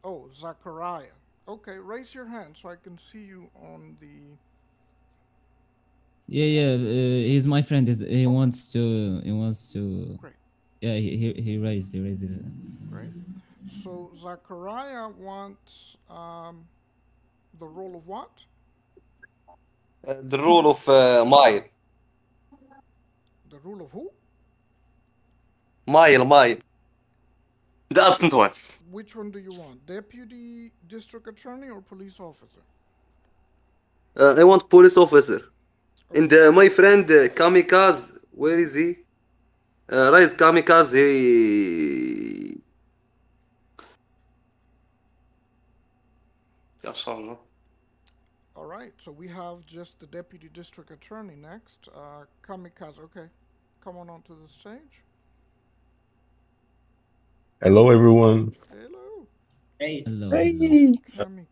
Oh, Zachariah. Okay, raise your hand so I can see you on the. Yeah, yeah. He's my friend. He wants to. He wants to. Great, Yeah, he raised it. great. So Zachariah wants the role of what? The rule of mile. The role of who? Mile. The absent one. Which one do you want? Deputy district attorney or police officer? I want police officer. And Okay. my friend Kamikaze, where is he? Rise Kamikaze, he... يا شر. All right. So we have just the deputy district attorney next. Kamikaze. Okay. Come on to the stage. Hello, everyone. Hello. Hey. Hello, hello. Hey. Kamikaze.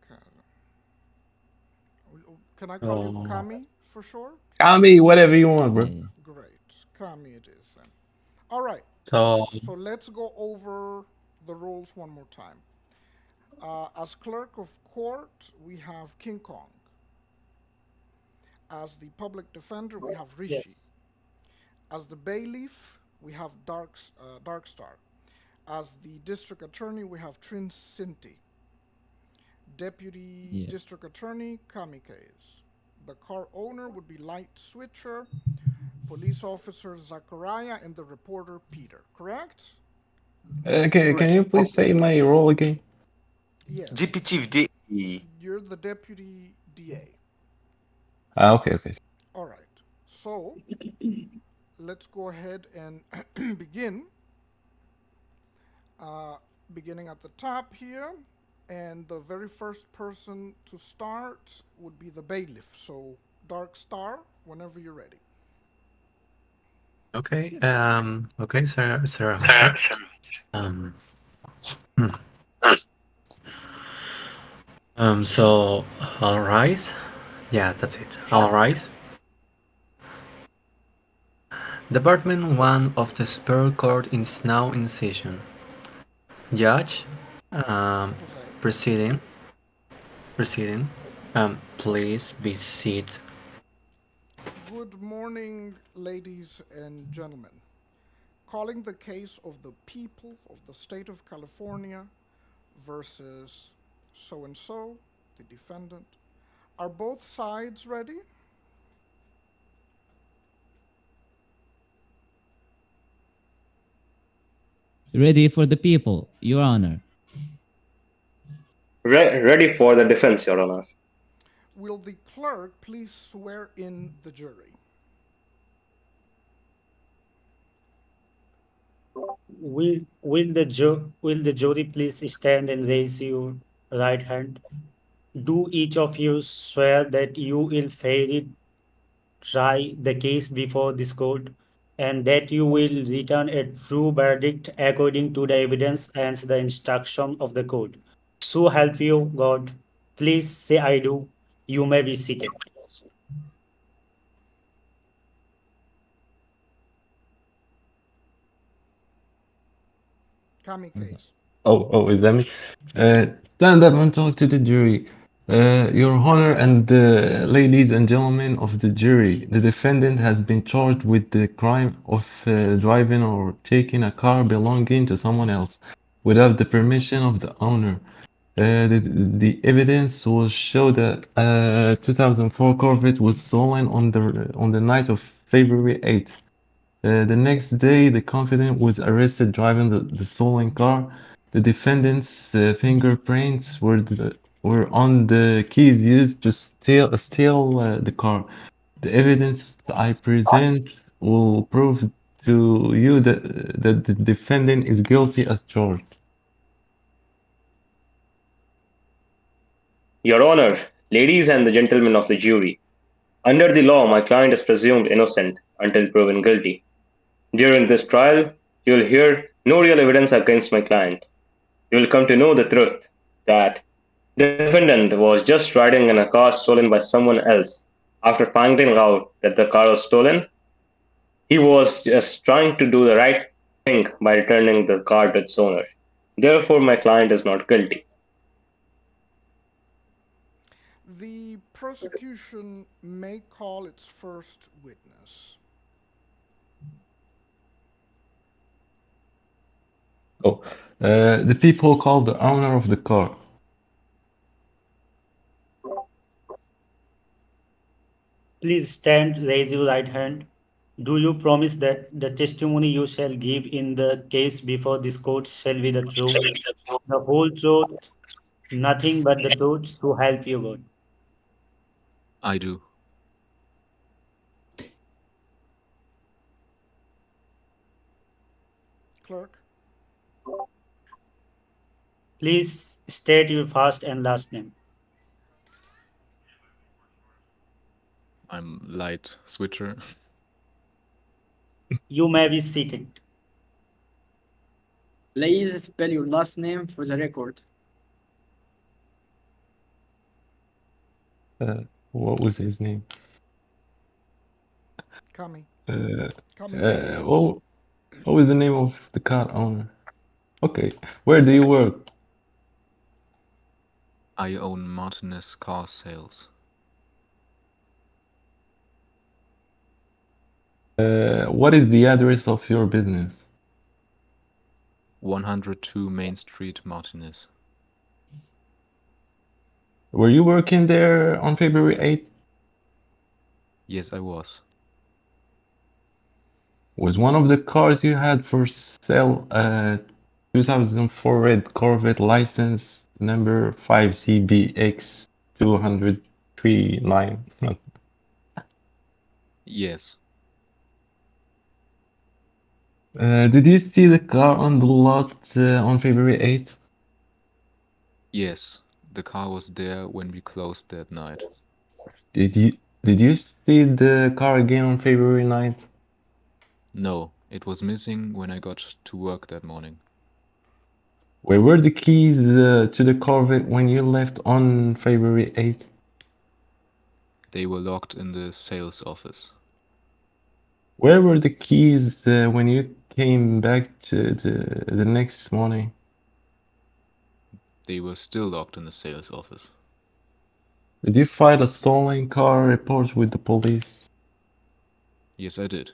Can I call you Oh, Kami for short? Kami, whatever you want, Yeah, bro. yeah. Great. Kami it is then. All right. so So let's go over the roles one more time. As clerk of court, we have King Kong. As the public defender, we have Rishi. yes. As the bailiff, we have Dark Star. As the district attorney, we have Trin Sinti. Deputy Yes. district attorney, Kamikaze. The car owner would be Light Switcher. Police officer, Zachariah. And the reporter, Peter. Correct? Can Correct. you please Okay. say my role again? Yes. GP Chief D. You're the deputy DA. Okay. All right. So let's go ahead and begin. Uh, Beginning at the top here. And the very first person to start would be the bailiff. So, Dark Star, whenever you're ready. Okay. Okay, Sarah Hassan. Um. hmm. So I'll rise. Yeah, that's it. I'll rise. Department 1 of the Superior Court is now in session. Judge, um, Okay. proceeding, proceeding. Please be seated. Good morning, ladies and gentlemen. Calling the case of the people of the state of California versus so and so, the defendant. Are both sides ready? Ready for the people, Your Honor. Ready for the defense, Your Honor. Will the clerk please swear in the jury? Will the jury please stand and raise your right hand? Do each of you swear that you will fairly try the case before this court and that you will return a true verdict according to the evidence and the instruction of the court? So help you God. Please say I do. You may be seated. What's up? Kamikaze. Is that me? Stand up and talk to the jury. Your Honor and ladies and gentlemen of the jury, the defendant has been charged with the crime of driving or taking a car belonging to someone else without the permission of the owner. The evidence will show that 2004 Corvette was stolen on the night of February 8th. The next day, the confidant was arrested driving the stolen car. The defendant's fingerprints were on the keys used to steal the car. The evidence I present will prove to you that the defendant is guilty as charged. Your Honor, ladies and the gentlemen of the jury, under the law, my client is presumed innocent until proven guilty. During this trial, you will hear no real evidence against my client. You will come to know the truth that defendant was just riding in a car stolen by someone else. After finding out that the car was stolen, he was just trying to do the right thing by returning the car to its owner. Therefore, my client is not guilty. The prosecution may call its first witness. Oh, the people called the owner of the car. Please stand, raise your right hand. Do you promise that the testimony you shall give in the case before this court shall be the truth, the whole truth, nothing but the truth, to help you God? I do. Clerk? Please state your first and last name. I'm light switcher. You may be seated. Please spell your last name for the record. What was his name? Kami. Uh, Kamikaze. what was the name of the car owner? Okay, where do you work? I own Martinez Car Sales. What is the address of your business? 102 Main Street, Martinez. Were you working there on February 8th? Yes, I was. Was one of the cars you had for sale 2004 red Corvette license number 5CBX 239? Yes. Did you see the car on the lot on February 8th? Yes. The car was there when we closed that night. Did you see the car again on February 9th? No, it was missing when I got to work that morning. Where were the keys to the Corvette when you left on February 8th? They were locked in the sales office. Where were the keys when you came back to the next morning? They were still locked in the sales office. Did you file a stolen car report with the police? Yes, I did.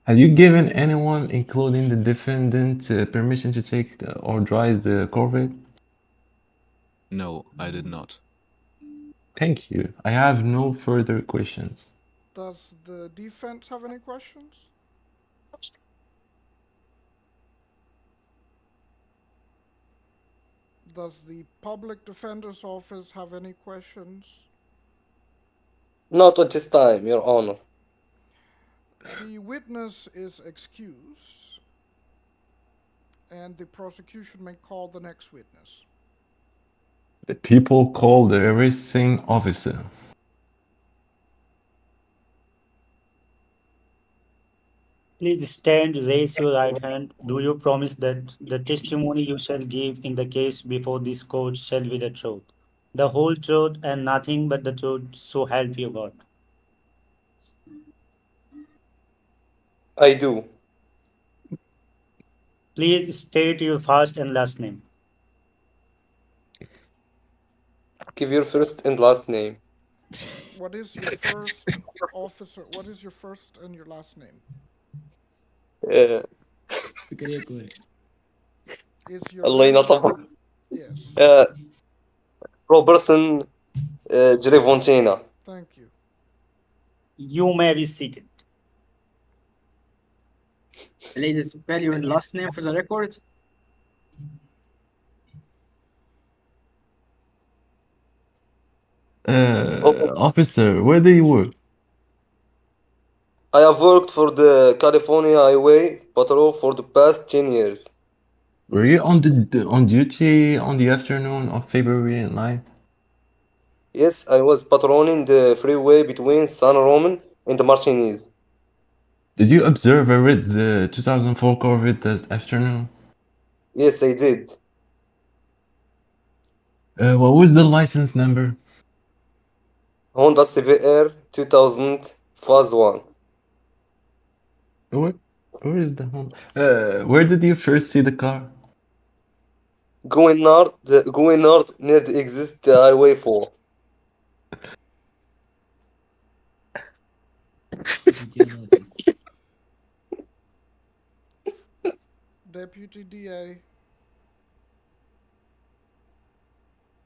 Have you given anyone, including the defendant, permission to take or drive the Corvette? No, I did not. Thank you. I have no further questions. Does the defense have any questions? Does the public defender's office have any questions? Not at this time, Your Honor. The witness is excused, and the prosecution may call the next witness. The people called the arresting officer. Please stand, raise your right hand. Do you promise that the testimony you shall give in the case before this court shall be the truth, the whole truth, and nothing but the truth, so help you God? I do. Please state your first and last name. Give your first and last name. What is your first officer? What is your first and your last name? Uh, Is your الله name? ينطبق. Yes. Robertson Girefontina. Thank you. You may be seated. Please spell your last name for the record. Officer, where do you work? I have worked for the California Highway Patrol for the past 10 years. Were you on duty on the afternoon of February 9th? Yes, I was patrolling the freeway between San Roman and Martinez. Did you observe a red 2004 Corvette that afternoon? Yes, I did. What was the license number? Honda CBR 2000 Phase 1. Where is the home? Where did you first see the car? Going north near the exit highway 4. Did you notice? Deputy DA.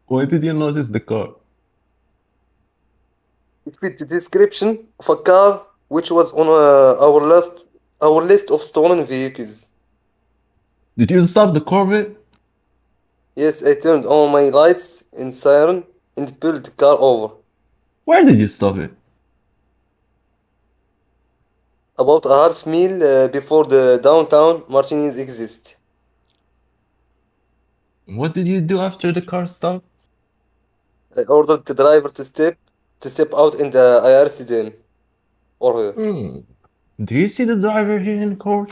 Why did you notice the car? It fit the description of a car which was on our list of stolen vehicles. Did you stop the Corvette? Yes, I turned on my lights and siren and pulled the car over. Where did you stop it? About a half mile before the downtown Martinez exist. What did you do after the car stopped? I ordered the driver to step out in the IR sedan. Or her. Hmm. Do you see the driver here in court?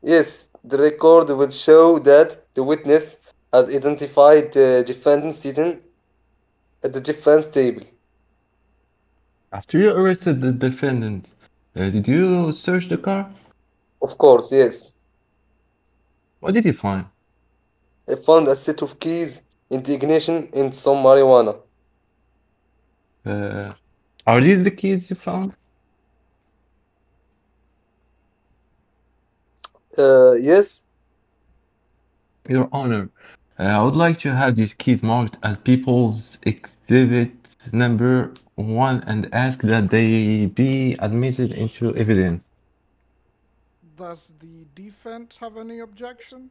Yes, the record will show that the witness has identified the defendant sitting at the defense table. After you arrested the defendant, did you search the car? Of course, yes. What did you find? I found a set of keys in the ignition and some marijuana. Uh, are these the keys you found? Yes, Your Honor, I would like to have these keys marked as People's Exhibit number 1 and ask that they be admitted into evidence. Does the defense have any objection?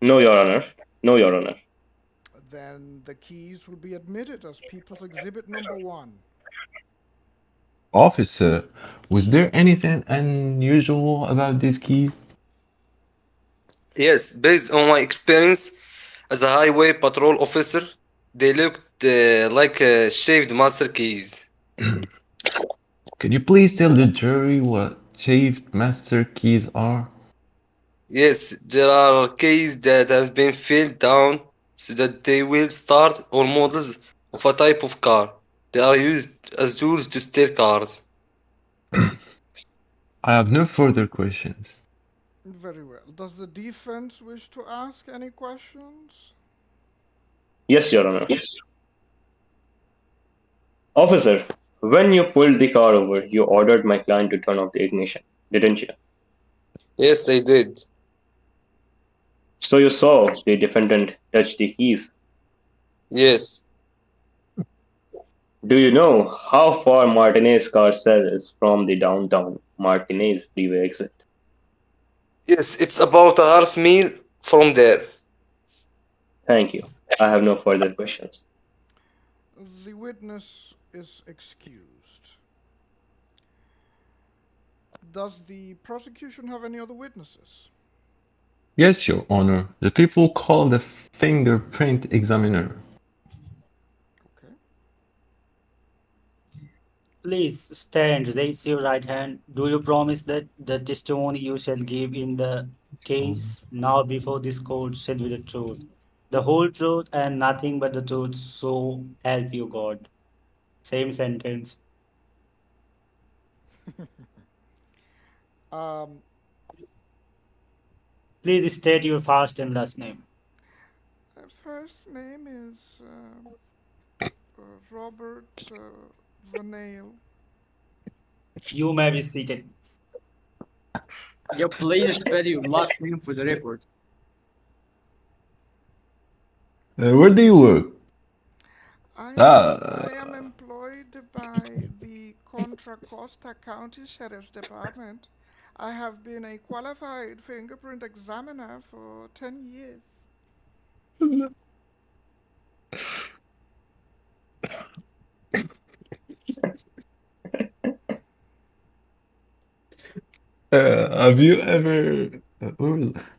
No, Your Honor. No, Your Honor. Then the keys will be admitted as People's Exhibit number 1. Officer, was there anything unusual about these keys? yes. Based on my experience as a highway patrol officer, they looked like shaved master keys. Can you please tell the jury what shaved master keys are? Yes, there are keys that have been filled down so that they will start all models of a type of car. They are used as tools to steal cars. I have no further questions. Very well. Does the defense wish to ask any questions? Yes, Your Honor. Officer, when you pulled the car over, you ordered my client to turn off the ignition, didn't you? Yes, I did. So you saw the defendant touch the keys. Yes. Do you know how far Martinez car cell is from the downtown Martinez freeway exit? Yes, it's about a half mile from there. Thank you. I have no further questions. The witness is excused. Does the prosecution have any other witnesses? Yes, Your Honor. The people called the fingerprint examiner. Okay. Please stand, raise your right hand. Do you promise that the testimony you shall give in the case now before this court shall be the truth, the whole truth, and nothing but the truth, so help you God? Same sentence. Um, Please state your first and last name. First name is Robert Vanale. You may be seated. You please spell your last name for the record. Where do you work? I am employed by the Contra Costa County Sheriff's Department. I have been a qualified fingerprint examiner for 10 years. Have you ever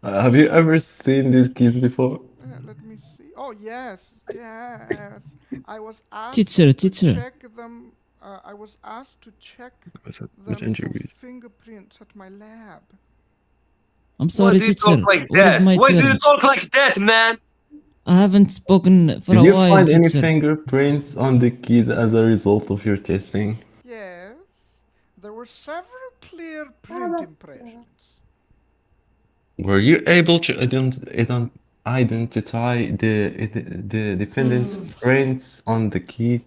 have you ever seen these keys before? Let me see. Oh, yes, yes. I was asked Teacher, to teacher. check them. I was asked to check Which them for interview? fingerprints at my lab. I'm sorry, teacher. What is my Why do you turn? talk like that, man? I haven't spoken for Did a you while, find any teacher. fingerprints on the keys as a result of your testing? Yes, there were several clear print impressions. Were you able to identify the defendant's prints on the key?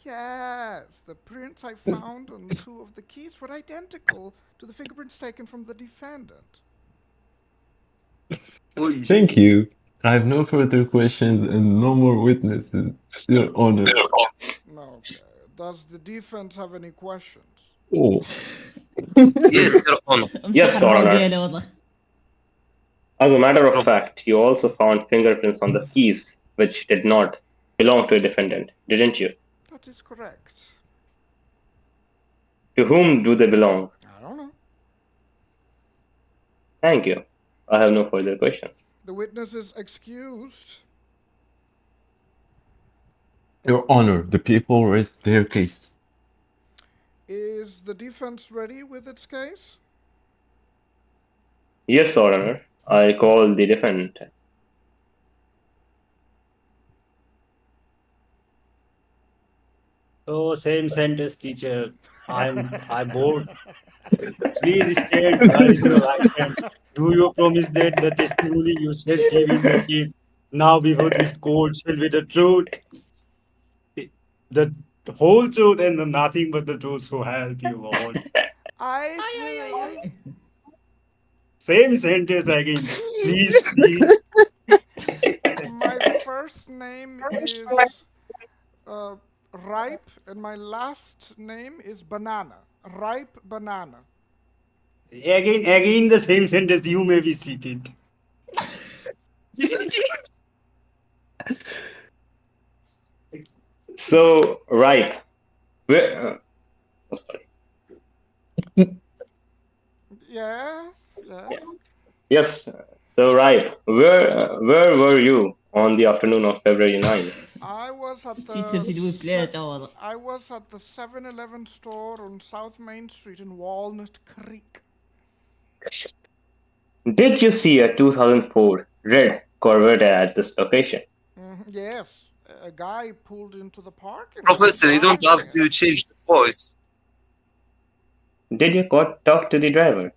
Yes, the prints I found on two of the keys were identical to the fingerprints taken from the defendant. Thank you. I have no further questions and no more witnesses, Your Honor. Okay. Does the defense have any questions? Oh. Yes, Your Honor. Yes, امسح Your الراوند Honor. ديالي والله. As a matter of Prof. fact, you also found fingerprints on the keys, which did not belong to a defendant, didn't you? That is correct. To whom do they belong? I don't know. Thank you. I have no further questions. The witness is excused. Your Honor, the people raised their case. Is the defense ready with its case? Yes, Your Honor. I call the defendant. So same sentence, teacher. I bored. Please stand, raise your right hand. Do you promise that the testimony you shall give in the case now before this court shall be the truth, the whole truth, and the nothing but the truth, so help you God? I do. Same sentence again. Please speak. My first name is Ripe, and my last name is Banana. Ripe Banana. Again the same sentence. You may be seated. So, Ripe. Where, oh, sorry. Yes, yes. Yes, so Ripe. Where were you on the afternoon of February 9? I was at تيتر تدوي في ثلاثة والله. I was at the 7-Eleven store on South Main Street in Walnut Creek. Did you see a 2004 red Corvette at this location? Yes, a guy pulled into the park. Professor, you don't have to change the voice. Did you talk to the driver?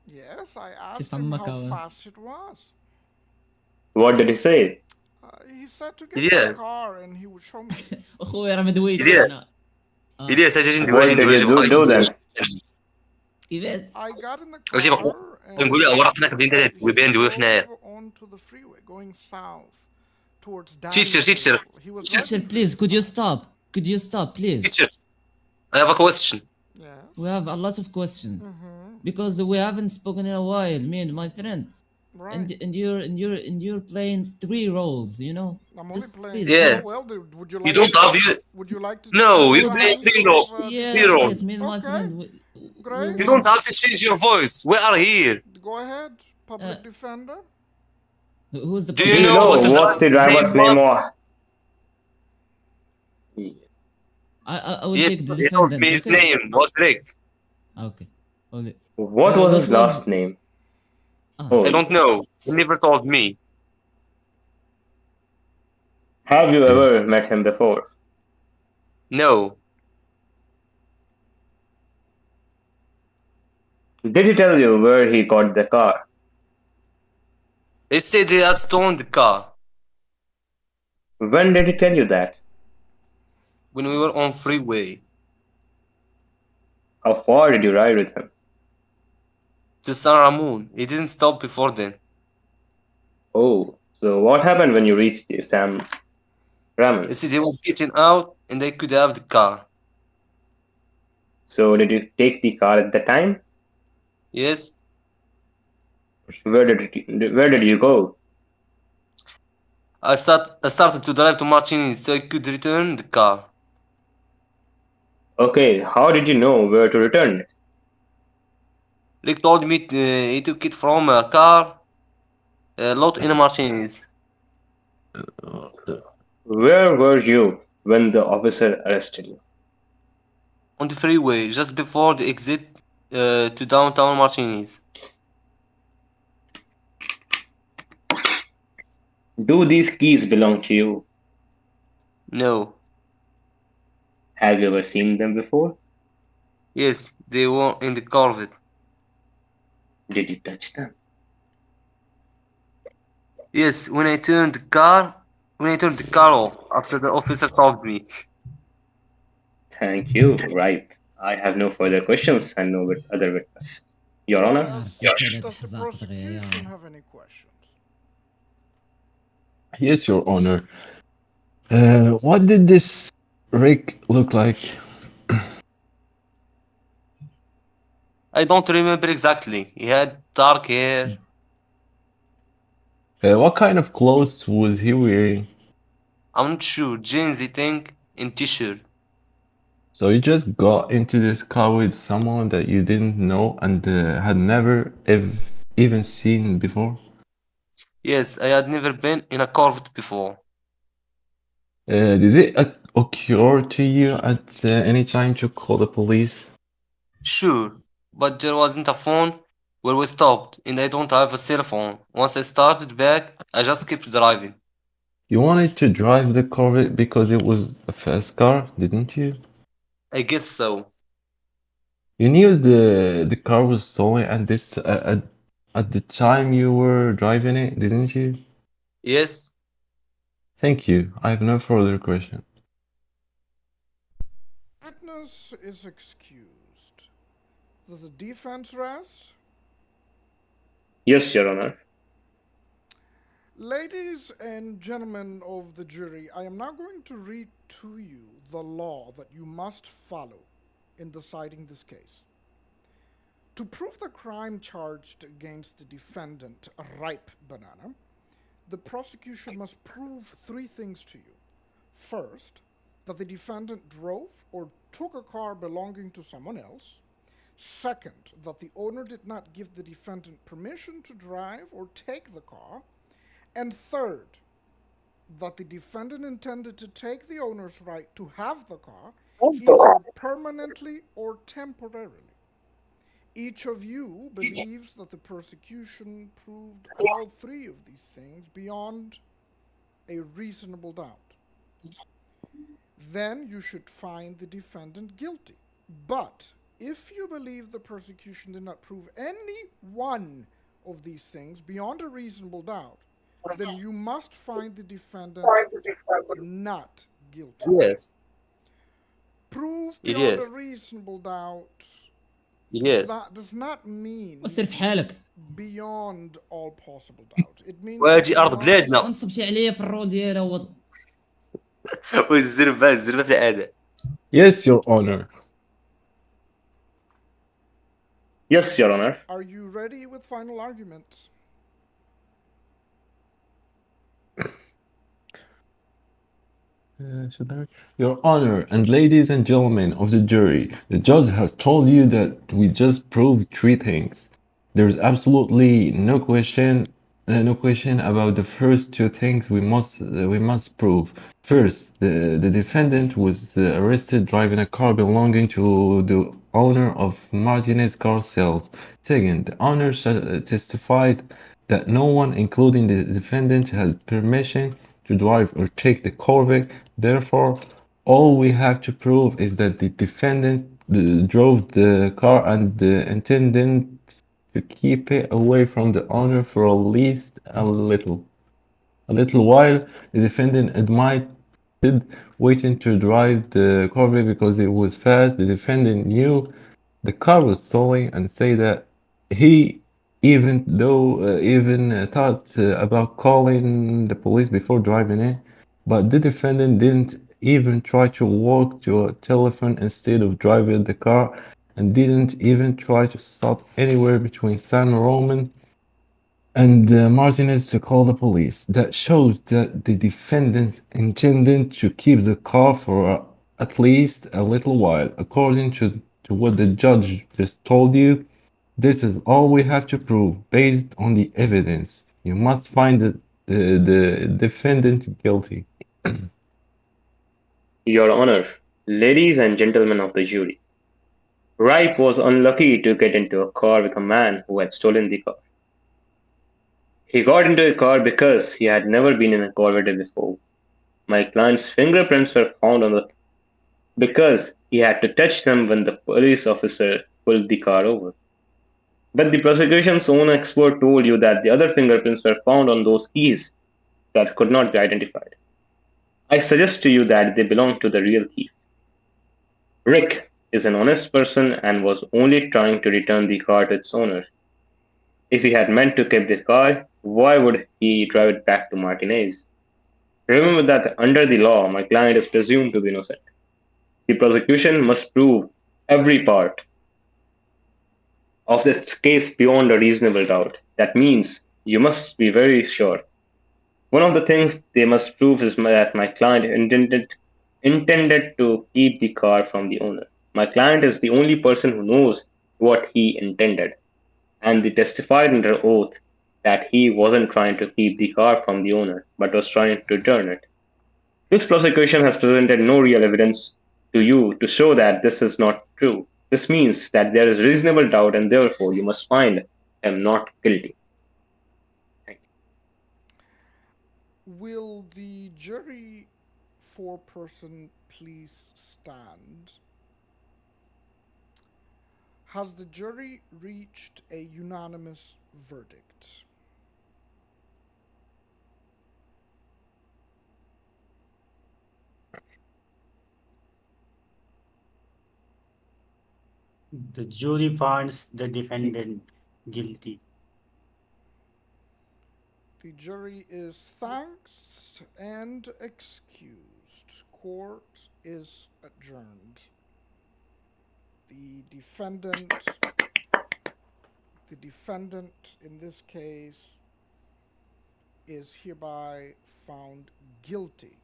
Yes, I asked Just him a how Macau. fast it was. What did he say? He said to get the Yes. car and he would show me. اخوي راه مدويت إلياس. انا. إلياس أجي ندوي What did you do then? إلياس. I got in the أجي car نقول له ورطنا كدين ثلاث he وبين ندوي حنايا. drove onto the freeway going south towards Teacher, teacher. Danville. He was Teacher, driving Please, could you stop? Could you stop, please? Teacher, I have a question. Yes. We have a lot of questions because we haven't spoken in a while, me and my friend. Right. And you're playing 3 roles, you know. I'm only Just playing. please. Yeah. Well, would you like? You don't have you. Would you like to? No, change you the play lines three of, roles. Yes, Hero. yes, me and my Okay. friend. Great. You don't have to change your voice. We are here. Go ahead, public defender. Who's the Do Do you you know know what the what's the driver's name or? I will take Yes, the he told defendant. me his Okay. name was Rick. Okay. Okay. What was what his was- last name? Ah. Oh, I don't know. He never told me. have you ever met him before? No. Did he tell you where he got the car? He said he had stolen the car When did he tell you that? when we were on freeway How far did you ride with him? to San Ramon. He didn't stop before then. Oh, so what happened when you reached the Sam Raman? He said he was getting out and they could have the car. So did you take the car at the time? Yes. Where did you go? I started to drive to Martinez so I could return the car. Okay, how did you know where to return it? Rick told me he took it from a car lot in Martinez. Where were you when the officer arrested you? On the freeway, just before the exit to downtown Martinez. Do these keys belong to you? No. Have you ever seen them before? Yes, they were in the Corvette. Did you touch them? Yes, when I turned the car off after the officer stopped me. Thank you. Right. I have no further questions and no other witness. Your Honor? عارف Yes. يسأل Does the الحزام prosecution يا have any questions? Yes, Your Honor. What did this rig look like? I don't remember exactly. He had dark hair. What kind of clothes was he wearing? I'm not sure. Jeans, I think, and t-shirt. So you just got into this car with someone that you didn't know and had never even seen before? Yes, I had never been in a Corvette before. Did it occur to you at any time to call the police? Sure, but there wasn't a phone where we stopped, and I don't have a cell phone. Once I started back, I just kept driving. You wanted to drive the Corvette because it was a fast car, didn't you? I guess so. You knew the car was stolen at the time you were driving it, didn't you? Yes, Thank you. I have no further question. Witness is excused. Does the defense rest? Yes, Your Honor. Ladies and gentlemen of the jury, I am now going to read to you the law that you must follow in deciding this case. To prove the crime charged against the defendant, Ripe Banana, the prosecution must prove three things to you. First, that the defendant drove or took a car belonging to someone else. Second, that the owner did not give the defendant permission to drive or take the car. And third, that the defendant intended to take the owner's right to have the car either permanently or temporarily. Each of you believes that the prosecution proved all three of these things beyond a reasonable doubt. Then you should find the defendant guilty. But if you believe the prosecution did not prove any one of these things beyond a reasonable doubt, then you must find the defendant not guilty. yes, Prove it beyond a is. reasonable doubt Yes. does not mean وسر في حالك beyond all possible doubt. It means that واجي you أرض must. بلادنا. تنصبتي عليا في الرول ديالها والزربة في العادة. Yes, Your Honor. Yes, Your Honor. Are you ready with final arguments? Your Honor, and ladies and gentlemen of the jury, the judge has told you that we just proved three things. There is absolutely no question about the first two things we must prove. First, the defendant was arrested driving a car belonging to the owner of Martinez car sales. Second, the owner testified that no one, including the defendant, had permission to drive or take the Corvette. Therefore, all we have to prove is that the defendant drove the car and intended to keep it away from the owner for at least a little. A little while, the defendant admitted waiting to drive the Corvette because it was fast. The defendant knew the car was stolen and said that he even thought about calling the police before driving it, but the defendant didn't even try to walk to a telephone instead of driving the car and didn't even try to stop anywhere between San Roman and Martinez to call the police. That shows that the defendant intended to keep the car for at least a little while. According to what the judge just told you, this is all we have to prove based on the evidence. You must find the defendant guilty. Your Honor, ladies and gentlemen of the jury, Ripe was unlucky to get into a car with a man who had stolen the car. He got into a car because he had never been in a Corvette before. My client's fingerprints were found on the because he had to touch them when the police officer pulled the car over. But the prosecution's own expert told you that the other fingerprints were found on those keys that could not be identified. I suggest to you that they belong to the real thief. Rick is an honest person and was only trying to return the car to its owner. If he had meant to keep the car, why would he drive it back to Martinez? Remember that under the law, my client is presumed to be innocent. The prosecution must prove every part of this case beyond a reasonable doubt. That means you must be very sure. One of the things they must prove is that my client intended to keep the car from the owner. My client is the only person who knows what he intended, and they testified under oath that he wasn't trying to keep the car from the owner, but was trying to return it. This prosecution has presented no real evidence to you to show that this is not true. This means that there is reasonable doubt, and therefore you must find him not guilty. Thank Will the jury foreperson please stand? Has the jury reached a unanimous verdict? The jury finds the defendant guilty. The jury is thanked and excused. Court is adjourned. The defendant in this case is hereby found guilty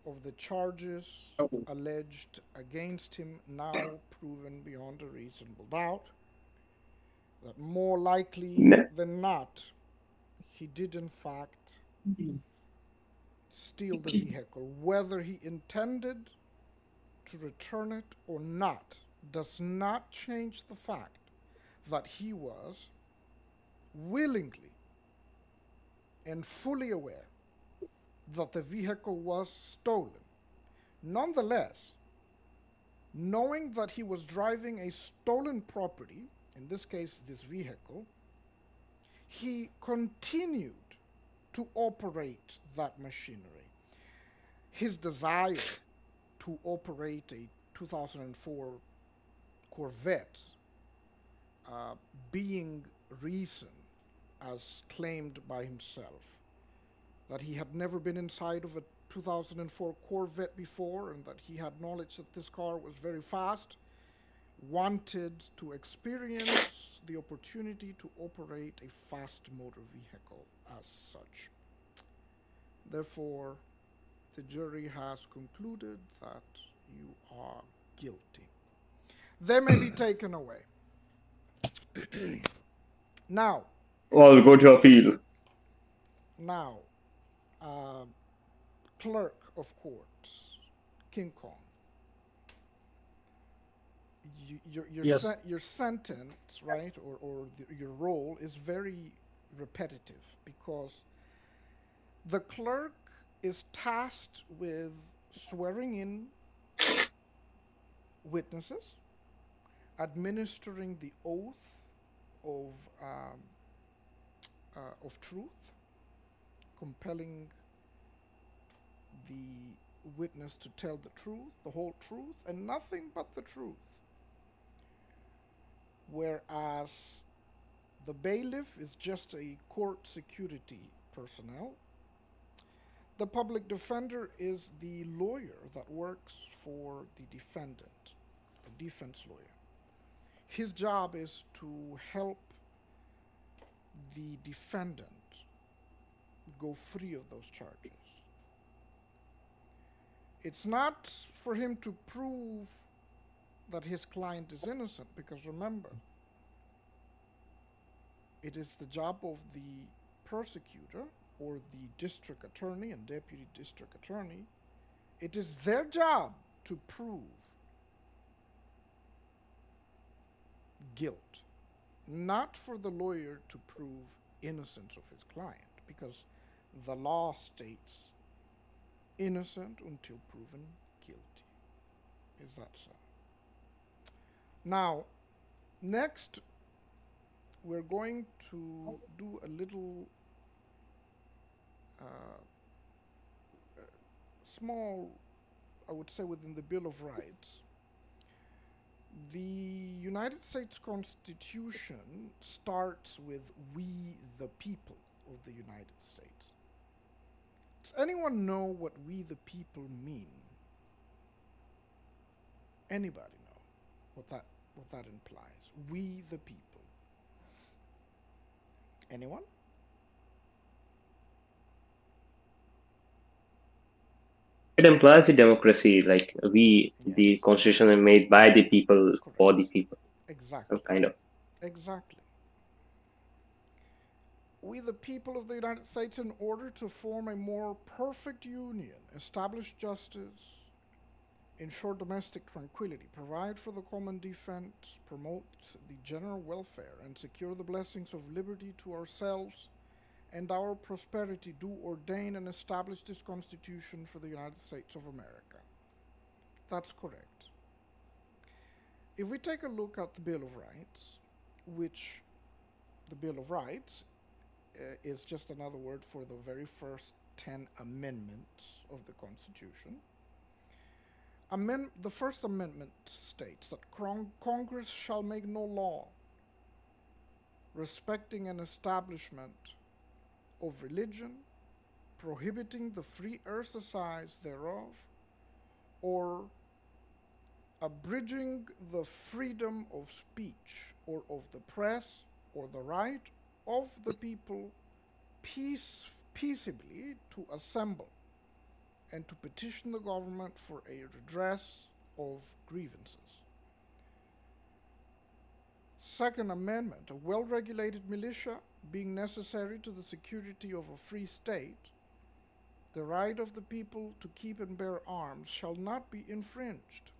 of the charges alleged against him, now proven beyond a reasonable doubt, that more likely you. than not, he did in fact steal the vehicle. Whether he intended to return it or not does not change the fact that he was willingly and fully aware that the vehicle was stolen. Nonetheless, knowing that he was driving a stolen property, in this case this vehicle, he continued to operate that machinery. His desire to operate a 2004 Corvette being reason, as claimed by himself, that he had never been inside of a 2004 Corvette before and that he had knowledge that this car was very fast, wanted to experience the opportunity to operate a fast motor vehicle as such. Therefore, the jury has concluded that you are guilty. They may be taken away. Now, I'll go to appeal. now, clerk of courts, King Kong. Yes. Your sentence, right, or your role is very repetitive because the clerk is tasked with swearing in witnesses, administering the oath of truth, compelling the witness to tell the truth, the whole truth, and nothing but the truth. Whereas the bailiff is just a court security personnel. The public defender is the lawyer that works for the defendant, the defense lawyer. His job is to help the defendant go free of those charges. It's not for him to prove that his client is innocent, because remember, it is the job of the prosecutor or the district attorney and deputy district attorney, it is their job to prove guilt, not for the lawyer to prove innocence of his client, because the law states innocent until proven guilty. Is that so? Now, next, we're going to do a little uh, small, I would say, within the Bill of Rights. The United States Constitution starts with "we the people of the United States." Does anyone know what "we the people" mean? Anybody know what that implies? We the people. Anyone? It implies the democracy, like the Yes, constitution is made by the people for the correct. people. Some Exactly. kind of. Exactly. We the people of the United States, in order to form a more perfect union, establish justice, ensure domestic tranquility, provide for the common defense, promote the general welfare, and secure the blessings of liberty to ourselves and our prosperity, do ordain and establish this Constitution for the United States of America. That's correct. If we take a look at the Bill of Rights, which the Bill of Rights is just another word for the very first 10 amendments of the Constitution. The First Amendment states that Congress shall make no law respecting an establishment of religion, prohibiting the free exercise thereof, or abridging the freedom of speech or of the press or the right of the people peaceably to assemble and to petition the government for a redress of grievances. Second Amendment, a well-regulated militia being necessary to the security of a free state, the right of the people to keep and bear arms shall not be infringed.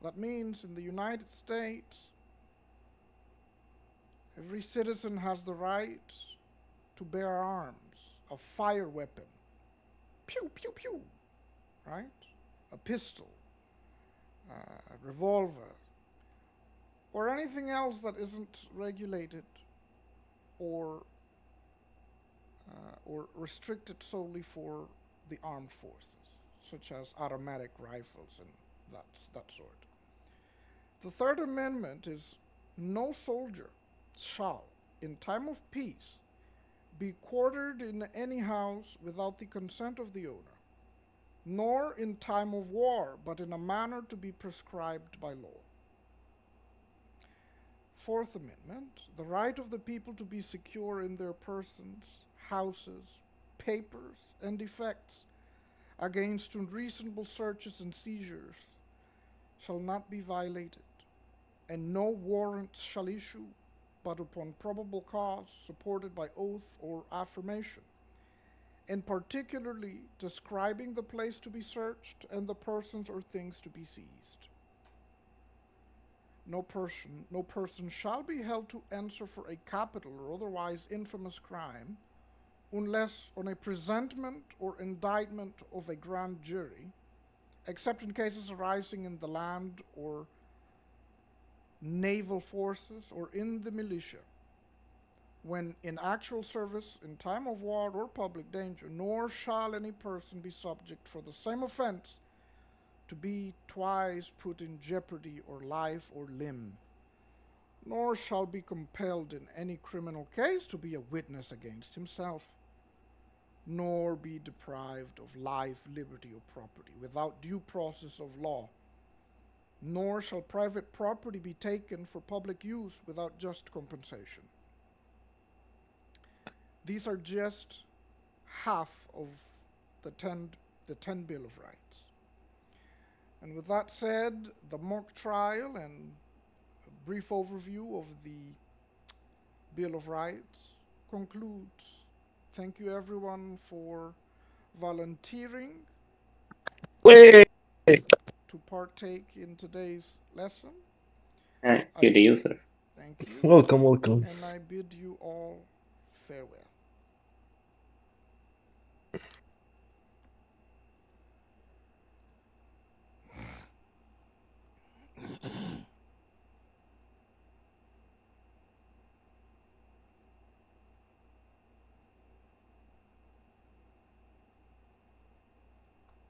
That means in the United States, every citizen has the right to bear arms, a fire weapon, pew, pew, pew, right? A pistol, a revolver, or anything else that isn't regulated or restricted solely for the armed forces, such as automatic rifles and that sort. The Third Amendment is no soldier shall, in time of peace, be quartered in any house without the consent of the owner, nor in time of war, but in a manner to be prescribed by law. Fourth Amendment, the right of the people to be secure in their persons, houses, papers, and effects against unreasonable searches and seizures shall not be violated, and no warrants shall issue but upon probable cause supported by oath or affirmation, and particularly describing the place to be searched and the persons or things to be seized. No person shall be held to answer for a capital or otherwise infamous crime unless on a presentment or indictment of a grand jury, except in cases arising in the land or naval forces or in the militia, when in actual service in time of war or public danger, nor shall any person be subject for the same offense to be twice put in jeopardy or life or limb, nor shall be compelled in any criminal case to be a witness against himself, nor be deprived of life, liberty, or property without due process of law, nor shall private property be taken for public use without just compensation. These are just half of the 10 Bill of Rights. And with that said, the mock trial and a brief overview of the Bill of Rights concludes. Thank you everyone for volunteering Wait. to partake in today's lesson. Thank I you, the user. thank you, Welcome, welcome. and I bid you all farewell.